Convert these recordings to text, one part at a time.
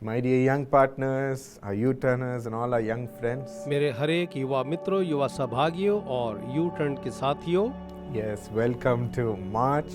My dear young partners, our UTurners and all our young friends. मेरे हर एक युवा मित्रों, युवा सहभागियों और यू टर्न के साथियों, Yes, welcome to March,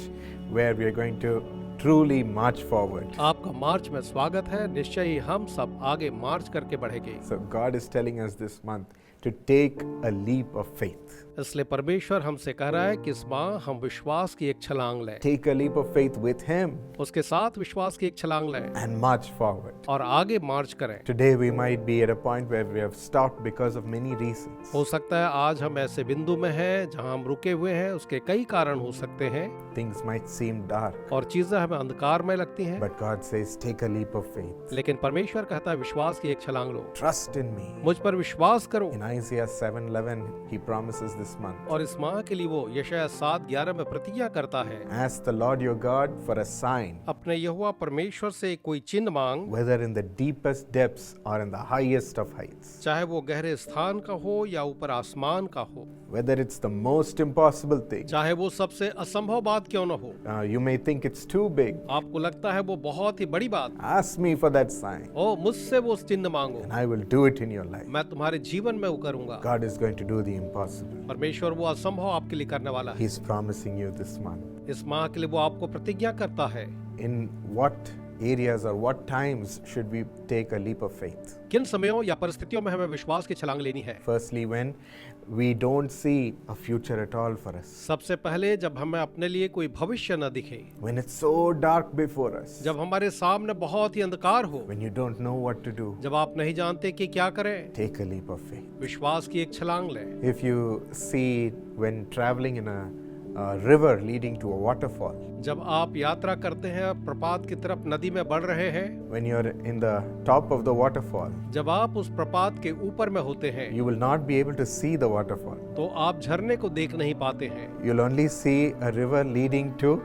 where we are going to truly march forward. आपका मार्च में स्वागत है। निश्चय ही हम सब आगे मार्च करके बढ़ेंगे। So God is telling us this month to take a leap of faith. इसलिए परमेश्वर हमसे कह रहा है कि इस माह हम विश्वास की एक छलांग लें, Take a leap of faith with Him उसके साथ विश्वास की एक छलांग लें and march forward. और आगे मार्च करें। Today we might be at a point where we have stopped because of many reasons. हो सकता है आज हम ऐसे बिंदु में हैं जहां हम रुके हुए हैं, उसके कई कारण हो सकते हैं Things might seem dark, और चीजें हमें अंधकारमय लगती हैं, but God says take a leap of faith. लेकिन परमेश्वर कहता है विश्वास की एक छलांग लो, Trust in me. मुझ पर विश्वास करो। In Isaiah 7:11, He promises this month. और इस माह के लिए वो यशायाह 7:11 में प्रतिज्ञा करता है, Ask the Lord your God for a sign, अपने यहोवा परमेश्वर से कोई चिन्ह मांग, whether in the deepest depths or in the highest of heights, चाहे वो गहरे स्थान का हो या ऊपर आसमान का हो, whether it's the most impossible thing. चाहे वो सबसे असंभव बात क्यों न हो। You may think it's too big. आपको लगता है वो बहुत ही बड़ी बात, Ask me for that sign, ओ मुझसे वो चिन्ह मांगो, and I will do it in your life. मैं तुम्हारे जीवन में वो करूंगा। God is going to do the impossible. परमेश्वर वो असंभव आपके लिए करने वाला है। He's promising you this month. इस माह के लिए वो आपको प्रतिज्ञा करता है। In what areas or what times should we take a leap of faith? किन समयों या परिस्थितियों में हमें विश्वास की छलांग लेनी है? Firstly, when we don't see a future at all for us. सबसे पहले जब हमें अपने लिए कोई भविष्य न दिखे, When it's so dark before us. जब हमारे सामने बहुत ही अंधकार हो, When you don't know what to do. जब आप नहीं जानते कि क्या करें, Take a leap of faith. विश्वास की एक छलांग लें। If you see when traveling in a river leading to a waterfall, जब आप यात्रा करते हैं प्रपात की तरफ नदी में बढ़ रहे हैं, when you're in the top of the waterfall, जब आप उस प्रपात के ऊपर में होते हैं, you will not be able to see the waterfall. तो आप झरने को देख नहीं पाते हैं। You'll only see a river leading to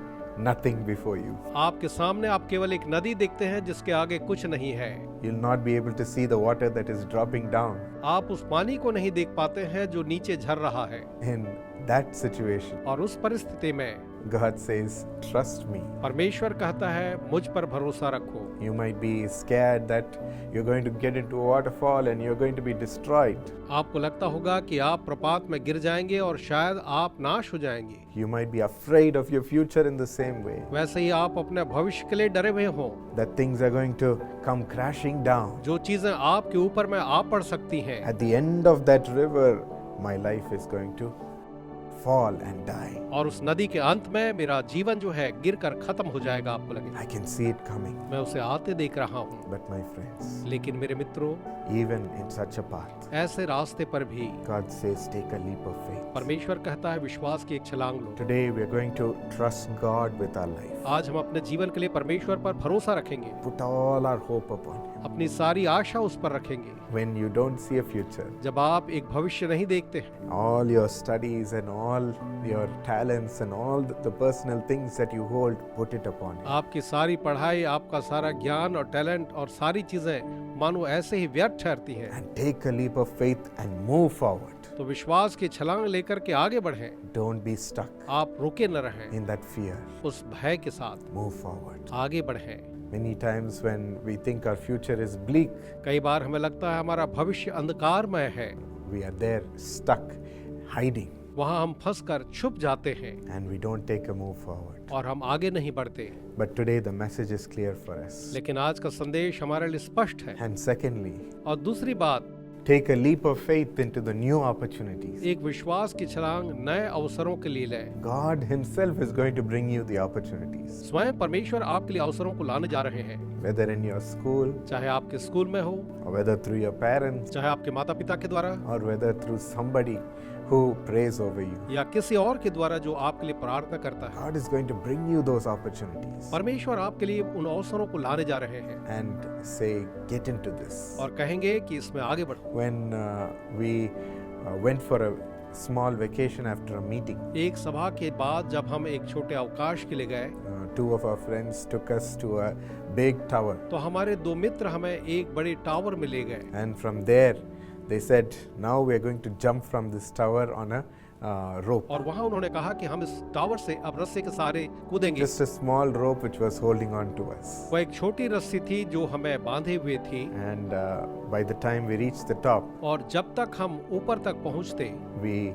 nothing before you. आपके सामने आप केवल एक नदी देखते हैं जिसके आगे कुछ नहीं है। You'll not be able to see the water that is dropping down. आप उस पानी को नहीं देख पाते हैं जो नीचे झर रहा है। In that situation, और उस परिस्थिति में God says, trust me. परमेश्वर कहता है मुझ पर भरोसा रखो। You might be scared that you're going to get into a waterfall and you're going to be destroyed. आपको लगता होगा कि आप प्रपात में गिर जाएंगे और शायद आप नाश हो जाएंगे। You might be afraid of your future in the same way. वैसे ही आप अपने भविष्य के लिए डरे हुए हो, That things are going to come crashing down. जो चीजें आपके ऊपर में आ पड़ सकती हैं। At the end of that river, my life is going to fall and die. और उस नदी के अंत में मेरा जीवन जो है गिरकर खत्म हो जाएगा। आपको लगे I can see it coming. मैं उसे आते देख रहा हूँ। But my friends, लेकिन मेरे मित्रों, even in such a path, ऐसे रास्ते पर भी God says take a leap of faith. परमेश्वर कहता है विश्वास की एक छलांग लो। Today we are going to trust God with our life. आज हम अपने जीवन के लिए परमेश्वर पर भरोसा रखेंगे, Put all our hope upon Him. अपनी सारी आशा उस पर रखेंगे। When you don't see a future, जब आप एक भविष्य नहीं देखते हैं, all your studies and all your talents and all the personal things that you hold, put it upon Him. आपकी सारी पढ़ाई, आपका सारा ज्ञान और टैलेंट और सारी चीजें मानो ऐसे ही व्यर्थ ठहरती हैं। And take a leap of faith and move forward. तो विश्वास की छलांग लेकर के आगे बढ़ें। Don't be stuck आप रुके न रहें, in that fear. उस भय के साथ Move forward. आगे बढ़ें। Many times when we think our future is bleak, कई बार हमें लगता है हमारा भविष्य अंधकारमय है, we are there stuck, hiding, वहाँ हम फंसकर छुप जाते हैं and we don't take a move forward. और हम आगे नहीं बढ़ते। But today the message is clear for us. लेकिन आज का संदेश हमारे लिए स्पष्ट है। And secondly, और दूसरी बात, take a leap of faith into the new opportunities. एक विश्वास की छलांग नए अवसरों के लिए लें। God Himself is going to bring you the opportunities. स्वयं परमेश्वर आपके लिए अवसरों को लाने जा रहे हैं, Whether in your school, चाहे आपके स्कूल में हो, or whether through your parents, चाहे आपके माता पिता के द्वारा, or whether through somebody who prays over you. या किसी और के द्वारा जो आपके लिए प्रार्थना करता है। God is going to bring you those opportunities परमेश्वर आपके लिए उन अवसरों को लाने जा रहे हैं and say, get into this. और कहेंगे कि इसमें आगे बढ़ो। When we went for a small vacation after a meeting, एक सभा के बाद जब हम एक छोटे अवकाश के लिए गए, two of our friends took us to a big tower. तो हमारे दो मित्र हमें एक बड़े टावर में ले गए। And from there, they said, now we are going to jump from this tower on a rope. और वहाँ उन्होंने कहा कि हम इस टावर से अब रस्से के सहारे कूदेंगे। Just a small rope which was holding on to us. वो एक छोटी रस्सी थी जो हमें बांधे हुए थी, And by the time we reached the top, और जब तक हम ऊपर तक पहुँचते we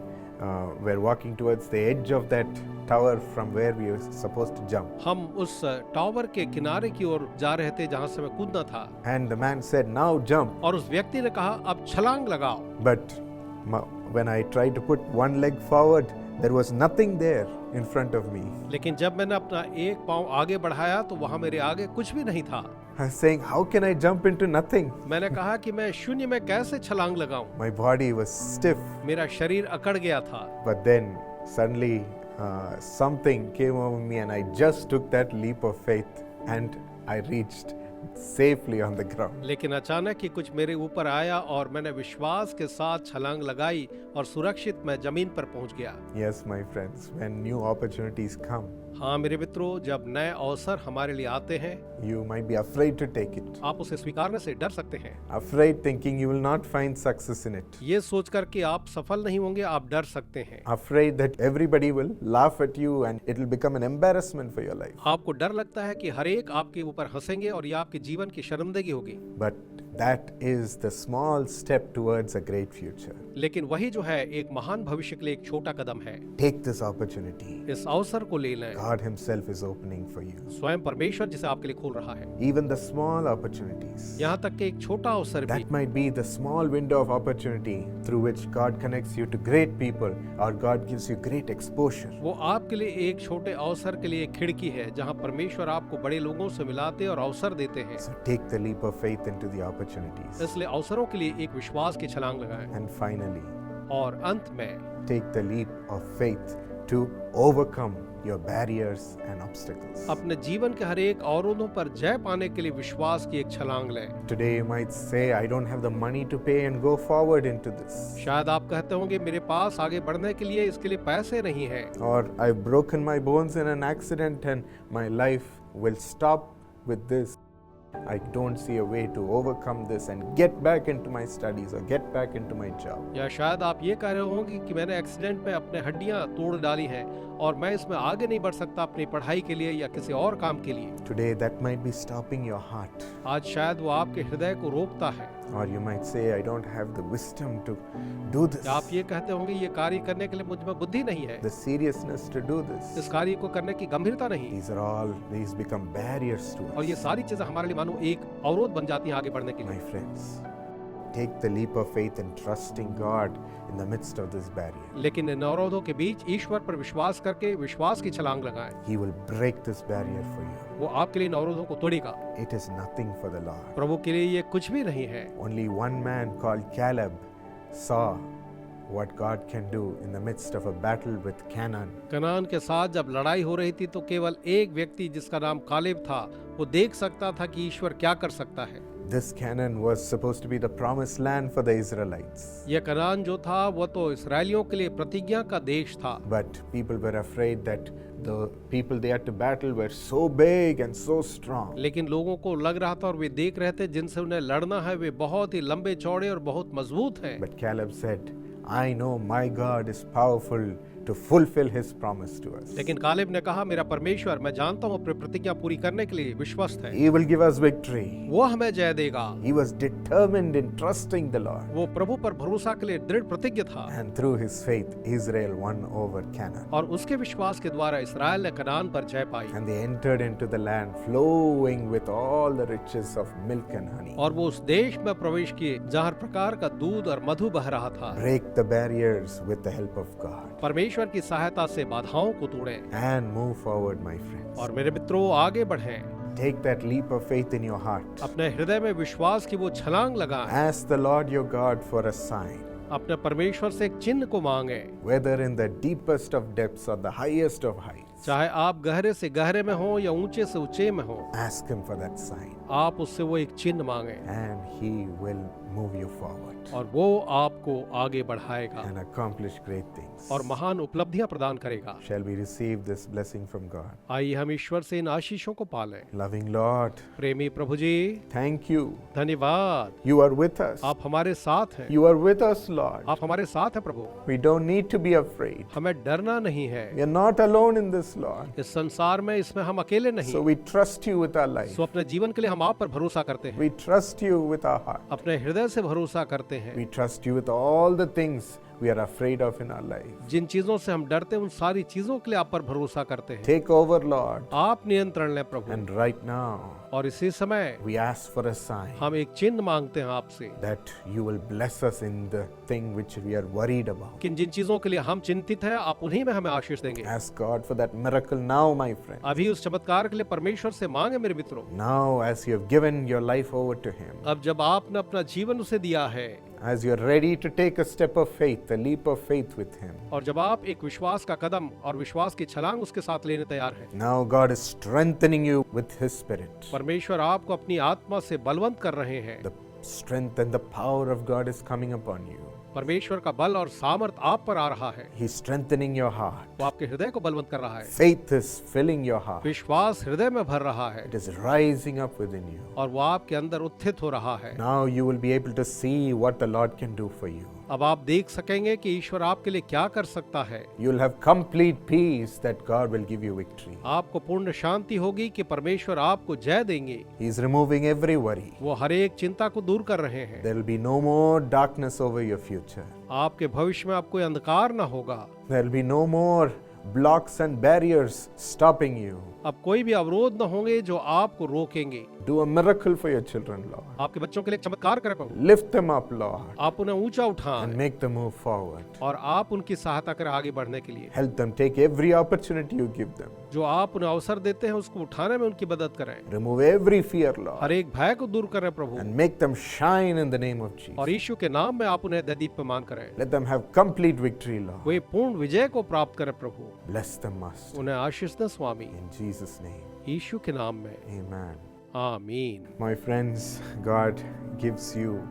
were walking towards the edge of that tower from where we were supposed to jump. हम उस टावर के किनारे की ओर जा रहे थे जहाँ से हमें कूदना था, And the man said, "Now jump." और उस व्यक्ति ने कहा अब छलांग लगाओ। But when I tried to put one leg forward, there was nothing there in front of me. लेकिन जब मैंने अपना एक पाँव आगे बढ़ाया तो वहाँ मेरे आगे कुछ भी नहीं था। I was saying, "How can I jump into nothing?" मैंने कहा कि मैं शून्य में कैसे छलांग लगाऊं? My body was stiff. मेरा शरीर अकड़ गया था। But then suddenly something came over me and I just took that leap of faith and I reached safely on the ground. लेकिन अचानक ही कुछ मेरे ऊपर आया और मैंने विश्वास के साथ छलांग लगाई और सुरक्षित मैं जमीन पर पहुंच गया। Yes, my friends, when new opportunities come, हाँ मेरे मित्रों, जब नए अवसर हमारे लिए आते हैं, you might be afraid to take it. आप उसे स्वीकारने से डर सकते हैं। Afraid thinking you will not find success in it. ये सोचकर कि आप सफल नहीं होंगे, आप डर सकते हैं। Afraid that everybody will laugh at you and it will become an embarrassment for your life. आपको डर लगता है कि हर एक आपके ऊपर हंसेंगे और ये आपके जीवन की शर्मिंदगी होगी। But that is the small step towards a great future. लेकिन वही जो है एक महान भविष्य के लिए एक छोटा कदम है। Take this opportunity. इस अवसर को ले लें। God himself is opening for you. स्वयं परमेश्वर जिसे आपके लिए खोल रहा है। Even the small opportunities. यहाँ तक कि एक छोटा अवसर भी, That might be the small window of opportunity through which God connects you to great people or God gives you great exposure. वो आपके लिए एक छोटे अवसर के लिए एक खिड़की है जहाँ परमेश्वर आपको बड़े लोगों से मिलाते और अवसर देते हैं। So take the leap of faith into the opportunities. इसलिए अवसरों के लिए एक विश्वास की छलांग लगाएं। And finally, और अंत में take the leap of faith to overcome your barriers and obstacles. अपने जीवन के हर एक अवरोधों पर जय पाने के लिए विश्वास की एक छलांग लें। Today you might say, I don't have the money to pay and go forward into this. शायद आप कहते होंगे मेरे पास आगे बढ़ने के लिए इसके लिए पैसे नहीं हैं। Or I've broken my bones in an accident and my life will stop with this. I don't see a way to overcome this and get back into my studies or get back into my job. या शायद आप ये कह रहे होंगे कि मैंने accident में अपने हड्डियां तोड़ डाली हैं और मैं इसमें आगे नहीं बढ़ सकता अपनी पढ़ाई के लिए या किसी और काम के लिए। Today that might be stopping your heart. आज शायद वो आपके हृदय को रोकता है। Or you might say, I don't have the wisdom to do this. या आप ये कहते होंगे ये कार्य करने के लिए मुझ में बुद्धि नहीं है, The seriousness to do this. इस कार्य को करने की गंभीरता नहीं। These become barriers to और ये us. सारी चीजें हमारे लिए मानो एक अवरोध बन जाती हैं आगे बढ़ने के My लिए। friends, take the leap of faith and trusting God in the midst of this barrier. लेकिन इन अवरोधों के बीच ईश्वर पर विश्वास करके विश्वास की छलांग लगाएं। He will break this barrier for you. वो आपके लिए इन अवरोधों को तोड़ेगा। It is nothing for the Lord. प्रभु के लिए ये कुछ भी नहीं है। Only one man called Caleb saw what God can do in the midst of a battle with Canaan. Kanan के साथ जब लड़ाई हो रही थी तो केवल एक व्यक्ति जिसका नाम कालेब था वो देख सकता था कि ईश्वर क्या कर सकता है। This Canaan was supposed to be the promised land for the Israelites. यह कनान जो था वो तो इस्राएलियों के लिए प्रतिज्ञा का देश था। But people were afraid that the people they had to battle were so big and so strong. लेकिन लोगों को लग रहा था और वे देख रहे थे जिनसे उन्हें लड़ना है वे बहुत ही लंबे चौड़े और बहुत मजबूत हैं। But Caleb said, I know my God is powerful to fulfill his promise to us. लेकिन कालेब ने कहा मेरा परमेश्वर मैं जानता हूँ अपनी प्रतिज्ञा पूरी करने के लिए विश्वस्त है। He will give us victory. वो हमें जय देगा। He was determined in trusting the Lord. वो प्रभु पर भरोसा के लिए दृढ़ प्रतिज्ञ था। And through his faith, Israel won over Canaan. और उसके विश्वास के द्वारा इस्राएल ने कनान पर जय पाई। And they entered into the land flowing with all the riches of milk and honey. और वो उस देश में प्रवेश किए जहाँ हर प्रकार का दूध और मधु बह रहा था। Break the barriers with the help of God. परमेश्वर की सहायता से बाधाओं को तोड़ें। And move forward, my friends. और मेरे मित्रों आगे बढ़ें। Take that leap of faith in your heart. अपने हृदय में विश्वास की वो छलांग लगाएं। Ask the Lord your God for a sign. अपने परमेश्वर से एक चिन्ह को मांगे। Whether in the deepest of depths or the highest of heights. चाहे आप गहरे से गहरे में हो या ऊंचे से ऊंचे में हो। Ask him for that sign. आप उससे वो एक चिन्ह मांगे and He will move you forward और वो आपको आगे बढ़ाएगा and accomplish great things. और महान उपलब्धियां प्रदान करेगा। Shall we receive this blessing from God? आइए हम ईश्वर से इन आशीषों को पालें। Loving Lord, प्रेमी प्रभु जी, thank you. धन्यवाद, You are with us. आप हमारे साथ हैं। You are with us, Lord. आप हमारे साथ हैं प्रभु। We don't need to be afraid. हमें डरना नहीं है। We are not alone in this, Lord. इस संसार में इसमें हम अकेले नहीं। So we trust you with our life. सो अपने जीवन के लिए हम आप पर भरोसा करते हैं। We trust you with our heart. अपने हृदय से भरोसा करते हैं। We trust you with all the things we are afraid of in our life. जिन चीजों से हम डरते हैं उन सारी चीजों के लिए आप पर भरोसा करते हैं। Take over, Lord. आप नियंत्रण लें प्रभु। And right now, और इसी समय we ask for a sign हम एक चिन्ह मांगते हैं आपसे that you will bless us in the thing which we are worried about. कि जिन चीजों के लिए हम चिंतित हैं आप उन्हीं में हमें आशीष देंगे। Ask God for that miracle now, my friend. अभी उस चमत्कार के लिए परमेश्वर से मांगे मेरे मित्रों। Now, as you have given your life over to Him, अब जब आपने अपना जीवन उसे दिया है, as you are ready to take a step of faith, a leap of faith with Him, और जब आप एक विश्वास का कदम और विश्वास की छलांग उसके साथ लेने तैयार हैं, now God is strengthening you with His Spirit. परमेश्वर आपको अपनी आत्मा से बलवंत कर रहे हैं। The strength and the power of God is coming upon you. परमेश्वर का बल और सामर्थ आप पर आ रहा है। He's strengthening your heart. वो आपके हृदय को बलवंत कर रहा है। Faith is filling your heart. विश्वास हृदय में भर रहा है It is rising up within you. और वो आपके अंदर उत्थित हो रहा है। Now you will be able to see what the Lord can do for you. अब आप देख सकेंगे कि ईश्वर आपके लिए क्या कर सकता है। You will have complete peace that God will give you victory. आपको पूर्ण शांति होगी कि परमेश्वर आपको जय देंगे। He is removing every worry. वो हर एक चिंता को दूर कर रहे हैं। There will be no more darkness over your future. आपके भविष्य में अब कोई अंधकार न होगा। There will be no more blocks and barriers stopping you. अब कोई भी अवरोध न होंगे जो आपको रोकेंगे। Do a miracle for your children, Lord. आपके बच्चों के लिए एक चमत्कार करें प्रभु। Lift them up, Lord, आप उन्हें ऊंचा उठाएं and make them move forward. और आप उनकी सहायता करें आगे बढ़ने के लिए। Help them take every opportunity you give them. जो आप उन्हें अवसर देते हैं उसको उठाने में उनकी मदद करें। Remove every fear, Lord, हर एक भय को दूर करें प्रभु and make them shine in the name of Jesus. और यीशु के नाम में आप उन्हें दीप्यमान करें। Let them have complete victory, Lord. वे पूर्ण विजय को प्राप्त करें प्रभु। Bless them, Master. उन्हें आशीष दें स्वामी, In Jesus' name, यीशु के नाम में, amen. आमीन। My friends, God gives you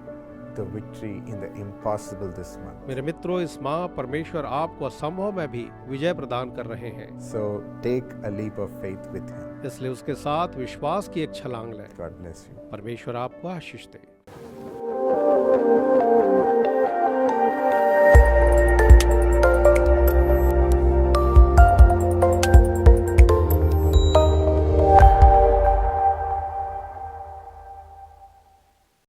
the victory in the impossible this month. मेरे मित्रों, इस माह परमेश्वर आपको असंभव में भी विजय प्रदान कर रहे हैं। So take a leap of faith with Him. इसलिए उसके साथ विश्वास की एक छलांग लें। God bless you. परमेश्वर आपको आशीष दे।